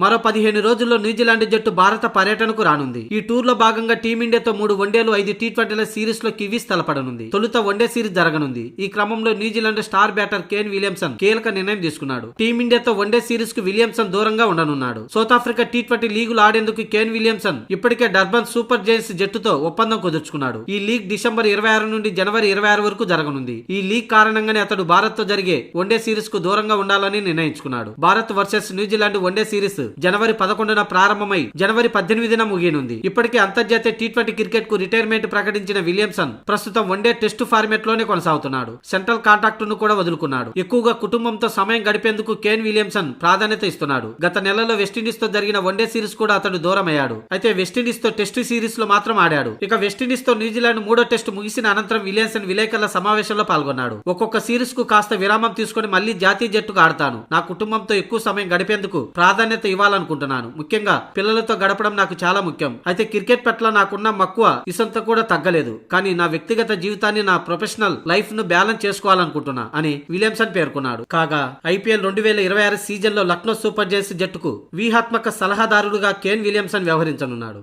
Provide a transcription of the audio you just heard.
మరో 15 రోజుల్లో న్యూజిలాండ్ జట్టు భారత పర్యటనకు రానుంది. ఈ టూర్ లో భాగంగా టీమిండియాతో 3 వన్డేలు 5 టీ20ల సిరీస్ లో కివీస్ తలపడనుంది. తొలుత వన్డే సిరీస్ జరగనుంది. ఈ క్రమంలో New Zealand star batter Kane Williamson కీలక నిర్ణయం తీసుకున్నాడు. టీమిండియాతో వన్డే సిరీస్ కు విలియమ్సన్ దూరంగా ఉండనున్నాడు. సౌత్ ఆఫ్రికా టీ20 లీగులు ఆడేందుకు కేన్ విలియమ్సన్ ఇప్పటికే డర్బన్ సూపర్ జైంట్స్ జట్టుతో ఒప్పందం కుదుర్చుకున్నాడు. ఈ లీగ్ డిసెంబర్ 26 నుండి జనవరి 26 వరకు జరగనుంది. ఈ లీగ్ కారణంగానే అతడు భారత్ తో జరిగే వన్డే సిరీస్ కు దూరంగా ఉండాలని నిర్ణయించుకున్నాడు. Bharat versus New Zealand one day series జనవరి 11న ప్రారంభమై జనవరి 18న ముగియనుంది. ఇప్పటికే అంతర్జాతీయ టీ20 క్రికెట్ కు రిటైర్మెంట్ ప్రకటించిన విలియమ్సన్ ప్రస్తుతం వన్డే టెస్టు ఫార్మేట్ లోనే కొనసాగుతున్నాడు. సెంట్రల్ కాంట్రాక్ట్ ను కూడా వదులుకున్నాడు. ఎక్కువగా కుటుంబంతో సమయం గడిపేందుకు కేన్ విలియమ్సన్ ప్రాధాన్యత ఇస్తున్నాడు. గత నెలలో వెస్టిండీస్ తో జరిగిన వన్డే సిరీస్ కూడా అతడు దూరమయ్యాడు. అయితే వెస్టిండీస్ తో టెస్టు సిరీస్ లో మాత్రం ఆడాడు. ఇక వెస్టిండీస్ తో న్యూజిలాండ్ 3వ టెస్టు ముగిసిన అనంతరం విలియమ్సన్ విలేకరుల సమావేశంలో పాల్గొన్నాడు. ఒక్కొక్క సిరీస్ కు కాస్త విరామం తీసుకుని మళ్లీ జాతీయ జట్టుకు ఆడతాను. నా కుటుంబంతో ఎక్కువ సమయం గడిపేందుకు ప్రాధాన్యత ఇవ్వాలనుకుంటున్నాను. ముఖ్యంగా పిల్లలతో గడపడం నాకు చాలా ముఖ్యం. అయితే క్రికెట్ పట్ల నాకున్న మక్కువ ఇసంత కూడా తగ్గలేదు. కానీ నా వ్యక్తిగత జీవితాన్ని నా ప్రొఫెషనల్ లైఫ్ ను బ్యాలెన్స్ చేసుకోవాలనుకుంటున్నా అని విలియమ్సన్ పేర్కొన్నాడు. కాగా ఐపీఎల్ 2026 సీజన్ లో లక్నో సూపర్ జైంట్స్ జట్టుకు వ్యూహాత్మక సలహాదారుడుగా కేన్ విలియమ్సన్ వ్యవహరించనున్నాడు.